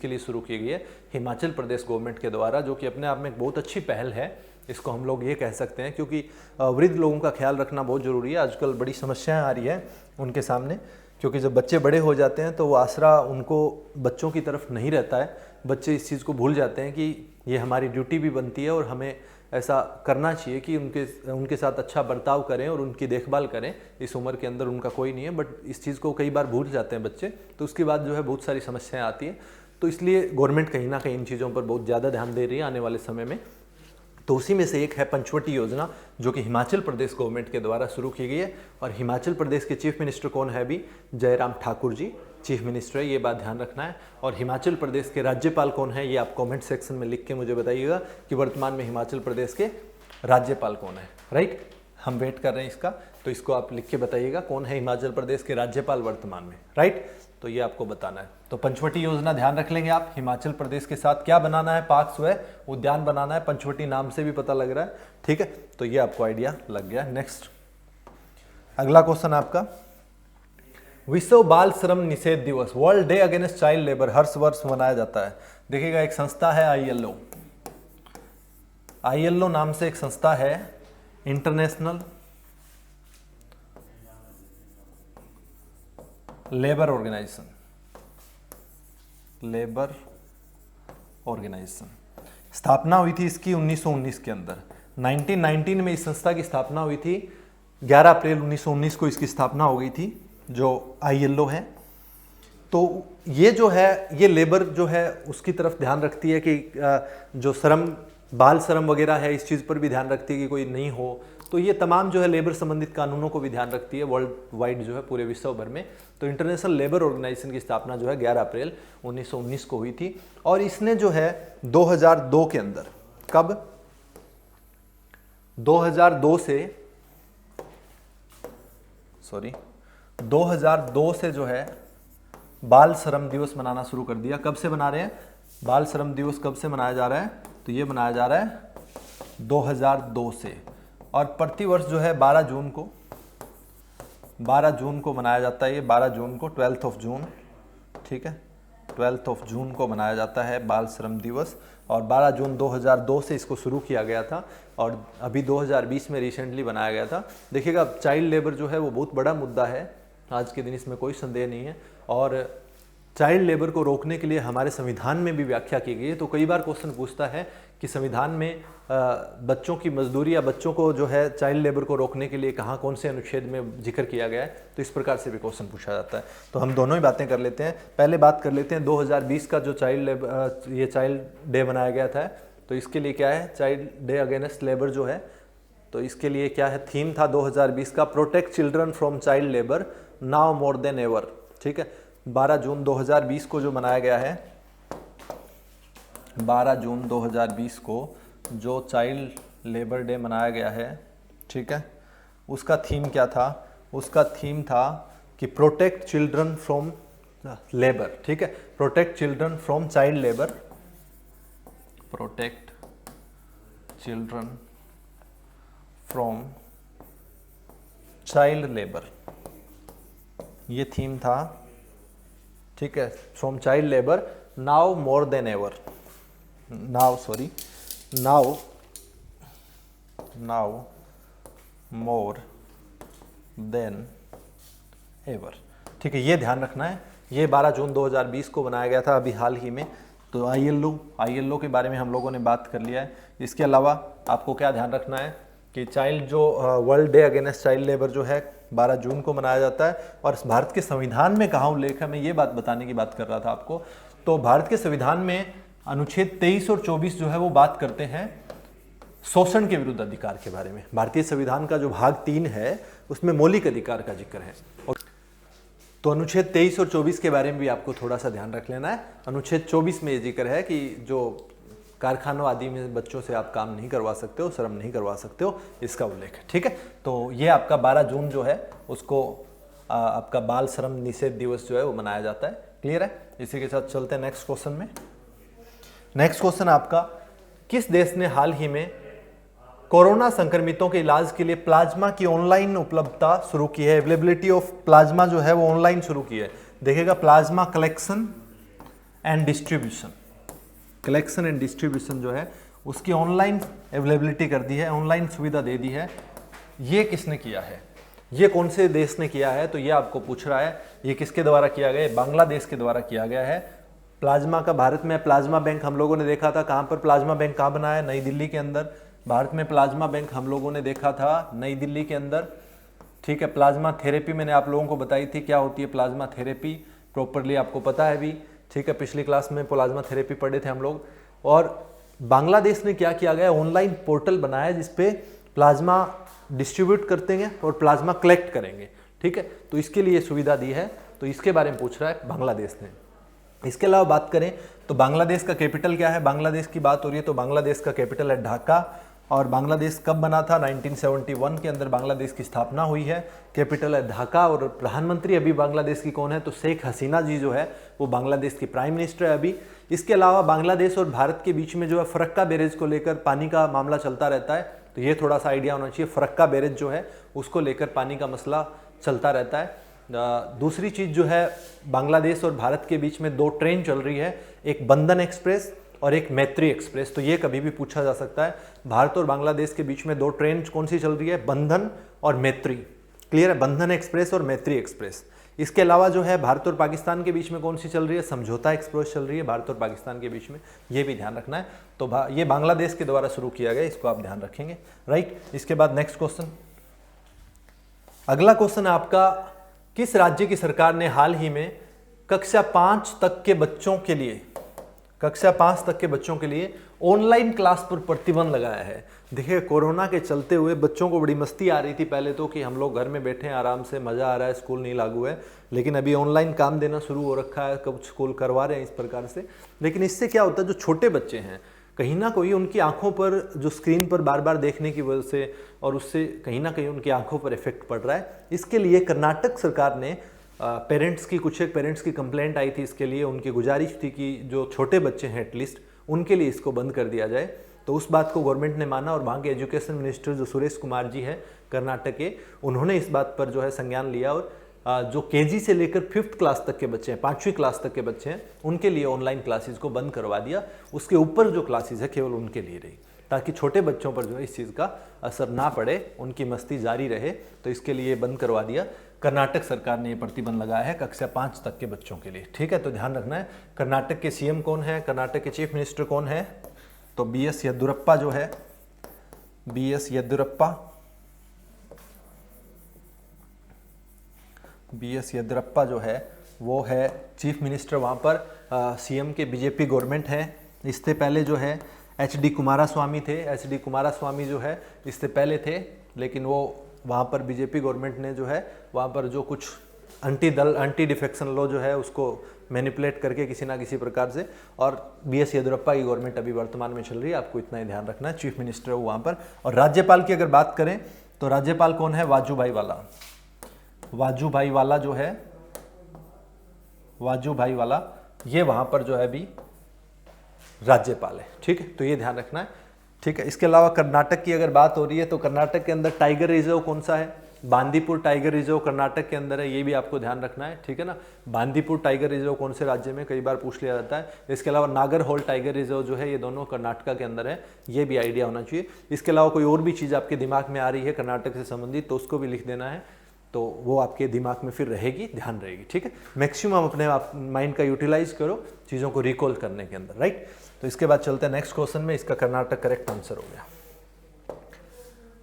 लिए शुरू की गई है हिमाचल प्रदेश गवर्नमेंट के द्वारा, जो कि अपने आप में एक बहुत अच्छी पहल है, इसको हम लोग ये कह सकते हैं, क्योंकि वृद्ध लोगों का ख्याल रखना बहुत ज़रूरी है। आजकल बड़ी समस्याएं आ रही है उनके सामने, क्योंकि जब बच्चे बड़े हो जाते हैं तो वो आसरा उनको बच्चों की तरफ नहीं रहता है। बच्चे इस चीज़ को भूल जाते हैं कि ये हमारी ड्यूटी भी बनती है और हमें ऐसा करना चाहिए कि उनके साथ अच्छा बर्ताव करें और उनकी देखभाल करें। इस उम्र के अंदर उनका कोई नहीं है, बट इस चीज़ को कई बार भूल जाते हैं बच्चे, तो उसके बाद जो है बहुत सारी समस्याएं आती हैं। तो इसलिए गवर्नमेंट कहीं ना कहीं इन चीज़ों पर बहुत ज़्यादा ध्यान दे रही है आने वाले समय में। तो उसी में से एक है पंचवटी योजना, जो कि हिमाचल प्रदेश गवर्नमेंट के द्वारा शुरू की गई है। और हिमाचल प्रदेश के चीफ मिनिस्टर कौन है अभी? जयराम ठाकुर जी चीफ मिनिस्टर है, ये बात ध्यान रखना है। और हिमाचल प्रदेश के राज्यपाल कौन है, ये आप कमेंट सेक्शन में लिख के मुझे बताइएगा कि वर्तमान में हिमाचल प्रदेश के राज्यपाल कौन है। राइट, हम वेट कर रहे हैं इसका, तो इसको आप लिख के बताइएगा कौन है हिमाचल प्रदेश के राज्यपाल वर्तमान में। राइट, तो ये आपको बताना है। तो पंचवटी योजना ध्यान रख लेंगे आप। हिमाचल प्रदेश के साथ क्या बनाना है? पार्क्स व उद्यान बनाना है। पंचवटी नाम से भी पता लग रहा है, ठीक है। तो ये आपको आइडिया लग गया। नेक्स्ट अगला क्वेश्चन आपका, विश्व बाल श्रम निषेध दिवस, world day against child labour, हर वर्ष मनाया जाता है। देखिएगा, एक संस्था है ILO नाम से एक संस्था है, इंटरनेशनल लेबर ऑर्गेनाइजेशन, स्थापना हुई थी इसकी 1919 के अंदर। 1919 में इस संस्था की स्थापना हुई थी। 11 अप्रैल 1919 को इसकी स्थापना हो गई थी, जो ILO है। तो ये जो है, ये लेबर जो है उसकी तरफ ध्यान रखती है कि जो श्रम, बाल श्रम वगैरह है, इस चीज़ पर भी ध्यान रखती है कि कोई नहीं हो। तो ये तमाम जो है लेबर संबंधित कानूनों को भी ध्यान रखती है वर्ल्ड वाइड जो है, पूरे विश्व भर में। तो इंटरनेशनल लेबर ऑर्गेनाइजेशन की स्थापना जो है 11 अप्रैल 1919 को हुई थी। और इसने जो है 2002 के अंदर, कब? 2002 से जो है बाल श्रम दिवस मनाना शुरू कर दिया। कब से मना रहे हैं बाल श्रम दिवस? कब से मनाया जा रहा है? तो ये मनाया जा रहा है 2002 से। और प्रतिवर्ष जो है 12 जून को मनाया जाता है। ये 12 जून को, 12th ऑफ जून, ठीक है, 12th ऑफ जून को मनाया जाता है बाल श्रम दिवस। और 12 जून 2002 से इसको शुरू किया गया था और अभी 2020 में रिसेंटली बनाया गया था। देखिएगा, चाइल्ड लेबर जो है वो बहुत बड़ा मुद्दा है आज के दिन, इसमें कोई संदेह नहीं है। और चाइल्ड लेबर को रोकने के लिए हमारे संविधान में भी व्याख्या की गई है। तो कई बार क्वेश्चन पूछता है कि संविधान में बच्चों की मजदूरी या बच्चों को जो है चाइल्ड लेबर को रोकने के लिए कहाँ, कौन से अनुच्छेद में जिक्र किया गया है। तो इस प्रकार से भी क्वेश्चन पूछा जाता है। तो हम दोनों ही बातें कर लेते हैं। पहले बात कर लेते हैं 2020 का, जो ये चाइल्ड डे मनाया गया था। तो इसके लिए क्या है? चाइल्ड डे अगेंस्ट लेबर जो है, तो इसके लिए क्या है? थीम था 2020 का, protect children from child labour now more than ever, ठीक है। 12 जून 2020 को जो मनाया गया है, 12 जून 2020 को जो चाइल्ड लेबर डे मनाया गया है, ठीक है, उसका थीम क्या था? उसका थीम था कि प्रोटेक्ट चिल्ड्रन फ्रॉम लेबर, ठीक है, protect children from child labour, protect children from child labour, ये थीम था, ठीक है, from child labour now more than ever, now more than ever, ठीक है, ये ध्यान रखना है। ये 12 जून 2020 को बनाया गया था अभी हाल ही में। तो ILO के बारे में हम लोगों ने बात कर लिया है। इसके अलावा आपको क्या ध्यान रखना है कि चाइल्ड जो world day against child labour जो है 12 जून को मनाया जाता है। और भारत के संविधान में कहाँ उल्लेख है, मैं ये बात बताने की बात कर रहा था आपको। तो भारत के संविधान में अनुच्छेद 23 और 24 जो है वो बात करते हैं शोषण के विरुद्ध अधिकार के बारे में। भारतीय संविधान का जो भाग 3 है उसमें मौलिक अधिकार का जिक्र है। तो अनुच्छेद 23 और 24 के बारे में भी आपको थोड़ा सा ध्यान रख लेना है। अनुच्छेद 24 में ये जिक्र है कि जो कारखानों आदि में बच्चों से आप काम नहीं करवा सकते हो, श्रम नहीं करवा सकते हो, इसका उल्लेख है। ठीक है, तो ये आपका 12 जून जो है उसको आपका बाल श्रम निषेध दिवस जो है वो मनाया जाता है। क्लियर है? इसी के साथ चलते हैं नेक्स्ट क्वेश्चन में। नेक्स्ट क्वेश्चन आपका, किस देश ने हाल ही में कोरोना संक्रमितों के इलाज के लिए प्लाज्मा की ऑनलाइन उपलब्धता शुरू की है? अवेलेबिलिटी ऑफ प्लाज्मा जो है वो ऑनलाइन शुरू की है। देखिएगा, plasma collection and distribution, collection and distribution जो है उसकी ऑनलाइन अवेलेबिलिटी कर दी है, ऑनलाइन सुविधा दे दी है। ये किसने किया है, ये कौन से देश ने किया है? तो ये आपको पूछ रहा है ये किसके द्वारा किया गया है? बांग्लादेश के द्वारा किया गया है। प्लाज्मा का भारत में प्लाज्मा बैंक हम लोगों ने देखा था, कहाँ पर प्लाज्मा बैंक कहाँ बनाया? नई दिल्ली के अंदर। भारत में प्लाज्मा बैंक हम लोगों ने देखा था नई दिल्ली के अंदर। ठीक है, प्लाज्मा थेरेपी मैंने आप लोगों को बताई थी क्या होती है प्लाज्मा थेरेपी, प्रॉपरली आपको पता है भी। ठीक है, पिछली क्लास में प्लाज्मा थेरेपी पढ़े थे हम लोग। और बांग्लादेश ने क्या किया गया, ऑनलाइन पोर्टल बनाया जिसपे प्लाज्मा डिस्ट्रीब्यूट करते हैं और प्लाज्मा कलेक्ट करेंगे। ठीक है, तो इसके लिए सुविधा दी है, तो इसके बारे में पूछ रहा है बांग्लादेश ने। इसके अलावा बात करें तो बांग्लादेश का कैपिटल क्या है? बांग्लादेश की बात हो रही है तो बांग्लादेश का कैपिटल है ढाका। और बांग्लादेश कब बना था? 1971 के अंदर बांग्लादेश की स्थापना हुई है। कैपिटल है ढाका। और प्रधानमंत्री अभी बांग्लादेश की कौन है? तो शेख हसीना जी जो है वो बांग्लादेश की प्राइम मिनिस्टर है अभी। इसके अलावा बांग्लादेश और भारत के बीच में जो है फरक्का बैरेज को लेकर पानी का मामला चलता रहता है, तो ये थोड़ा सा आइडिया होना चाहिए। फरक्का बैरेज जो है उसको लेकर पानी का मसला चलता रहता है। दूसरी चीज़ जो है, बांग्लादेश और भारत के बीच में 2 ट्रेन चल रही है, एक बंधन एक्सप्रेस और एक मैत्री एक्सप्रेस। तो ये कभी भी पूछा जा सकता है, भारत और बांग्लादेश के बीच में 2 ट्रेन कौन सी चल रही है? बंधन और मैत्री। क्लियर है? बंधन एक्सप्रेस और मैत्री एक्सप्रेस। इसके अलावा जो है भारत और पाकिस्तान के बीच में कौन सी चल रही है? समझौता एक्सप्रेस चल रही है भारत और पाकिस्तान के बीच में, ये भी ध्यान रखना है। तो ये बांग्लादेश के द्वारा शुरू किया गया, इसको आप ध्यान रखेंगे। राइट, इसके बाद नेक्स्ट क्वेश्चन, अगला क्वेश्चन आपका, किस राज्य की सरकार ने हाल ही में कक्षा 5 तक के बच्चों के लिए ऑनलाइन क्लास पर प्रतिबंध लगाया है? देखिए, कोरोना के चलते हुए बच्चों को बड़ी मस्ती आ रही थी पहले तो कि हम लोग घर में बैठे हैं आराम से, मज़ा आ रहा है, स्कूल नहीं लागू है। लेकिन अभी ऑनलाइन काम देना शुरू हो रखा है, कुछ स्कूल करवा रहे हैं इस प्रकार से। लेकिन इससे क्या होता है, जो छोटे बच्चे हैं कहीं ना कहीं उनकी आंखों पर जो स्क्रीन पर बार बार देखने की वजह से और उससे कहीं ना कहीं उनकी आंखों पर इफेक्ट पड़ रहा है। इसके लिए कर्नाटक सरकार ने पेरेंट्स की कंप्लेंट आई थी, इसके लिए उनकी गुजारिश थी कि जो छोटे बच्चे हैं एटलीस्ट उनके लिए इसको बंद कर दिया जाए। तो उस बात को गवर्नमेंट ने माना और वहाँ के एजुकेशन मिनिस्टर जो सुरेश कुमार जी हैं कर्नाटक के, उन्होंने इस बात पर जो है संज्ञान लिया और जो केजी से लेकर 5th क्लास तक के बच्चे हैं, 5वीं क्लास तक के बच्चे हैं, उनके लिए ऑनलाइन क्लासेस को बंद करवा दिया। उसके ऊपर जो क्लासेस है केवल उनके लिए रही, ताकि छोटे बच्चों पर जो है इस चीज़ का असर ना पड़े, उनकी मस्ती जारी रहे। तो इसके लिए बंद करवा दिया। कर्नाटक सरकार ने ये प्रतिबंध लगाया है कक्षा 5 तक के बच्चों के लिए। ठीक है, तो ध्यान रखना है। कर्नाटक के सीएम कौन है, कर्नाटक के चीफ मिनिस्टर कौन है? तो BS येदियुरप्पा जो है, BS येदियुरप्पा जो है वो है चीफ मिनिस्टर वहाँ पर। सीएम के बीजेपी गवर्नमेंट है। इससे पहले जो है HD कुमारास्वामी थे। HD कुमारास्वामी जो है इससे पहले थे, लेकिन वो वहाँ पर बीजेपी गवर्नमेंट ने जो है वहाँ पर जो कुछ एंटी डिफेक्शन लॉ जो है उसको मैनिपुलेट करके किसी ना किसी प्रकार से, और BS येदियुरप्पा की गवर्नमेंट अभी वर्तमान में चल रही है। आपको इतना ही ध्यान रखना है, चीफ मिनिस्टर है वहाँ पर। और राज्यपाल की अगर बात करें तो राज्यपाल कौन है? वाजूभाई वाला। वाजूभाई वाला जो है, वाजूभाई वाला, ये वहाँ पर जो है अभी राज्यपाल है। ठीक है, तो ये ध्यान रखना है। ठीक है, इसके अलावा कर्नाटक की अगर बात हो रही है तो कर्नाटक के अंदर टाइगर रिजर्व कौन सा है? बांदीपुर टाइगर रिजर्व कर्नाटक के अंदर है, ये भी आपको ध्यान रखना है। ठीक है ना, बांदीपुर टाइगर रिजर्व कौन से राज्य में, कई बार पूछ लिया जाता है। इसके अलावा नागरहोल टाइगर रिजर्व जो है ये दोनों कर्नाटका के अंदर है, ये भी आइडिया होना चाहिए। इसके अलावा कोई और भी चीज़ आपके दिमाग में आ रही है कर्नाटक से संबंधित तो उसको भी लिख देना है, तो वो आपके दिमाग में फिर रहेगी, ध्यान रहेगी। ठीक है, मैक्सिमम अपने माइंड का यूटिलाइज करो चीज़ों को रिकॉल करने के अंदर। राइट, तो इसके बाद चलते हैं नेक्स्ट क्वेश्चन में। इसका कर्नाटक करेक्ट आंसर हो गया।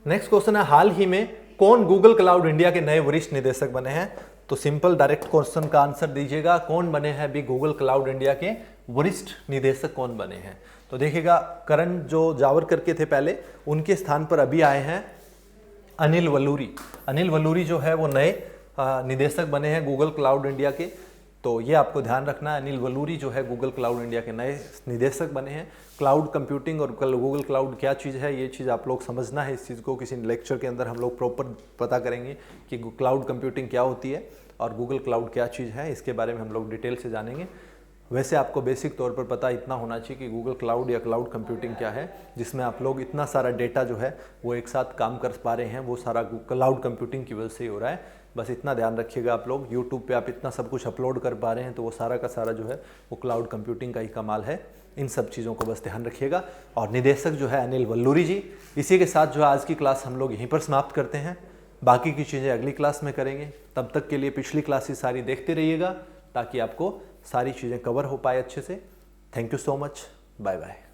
नेक्स्ट क्वेश्चन है, हाल ही में कौन गूगल क्लाउड इंडिया के नए वरिष्ठ निदेशक बने हैं? तो सिंपल डायरेक्ट क्वेश्चन का आंसर दीजिएगा, कौन बने हैं अभी गूगल क्लाउड इंडिया के वरिष्ठ निदेशक कौन बने हैं? तो देखिएगा, करण जो जावरकर के थे पहले, उनके स्थान पर अभी आए हैं अनिल वलूरी। अनिल वलूरी जो है वो नए निदेशक बने हैं गूगल क्लाउड इंडिया के। तो ये आपको ध्यान रखना है, अनिल वलूरी जो है गूगल क्लाउड इंडिया के नए निदेशक बने हैं। क्लाउड कंप्यूटिंग और गूगल क्लाउड क्या चीज़ है, ये चीज़ आप लोग समझना है। इस चीज़ को किसी लेक्चर के अंदर हम लोग प्रॉपर पता करेंगे कि क्लाउड कंप्यूटिंग क्या होती है और गूगल क्लाउड क्या चीज़ है, इसके बारे में हम लोग डिटेल से जानेंगे। वैसे आपको बेसिक तौर पर पता इतना होना चाहिए कि गूगल क्लाउड या क्लाउड कंप्यूटिंग क्या है, जिसमें आप लोग इतना सारा डेटा जो है वो एक साथ काम कर पा रहे हैं, वो सारा क्लाउड कंप्यूटिंग की वजह से ही हो रहा है। बस इतना ध्यान रखिएगा आप लोग। यूट्यूब पे आप इतना सब कुछ अपलोड कर पा रहे हैं तो वो सारा का सारा जो है वो क्लाउड कंप्यूटिंग का ही कमाल है। इन सब चीज़ों को बस ध्यान रखिएगा। और निदेशक जो है अनिल वल्लूरी जी। इसी के साथ जो है आज की क्लास हम लोग यहीं पर समाप्त करते हैं। बाकी की चीज़ें अगली क्लास में करेंगे। तब तक के लिए पिछली क्लासेस सारी देखते रहिएगा ताकि आपको सारी चीज़ें कवर हो पाए अच्छे से। Thank you so much. Bye bye.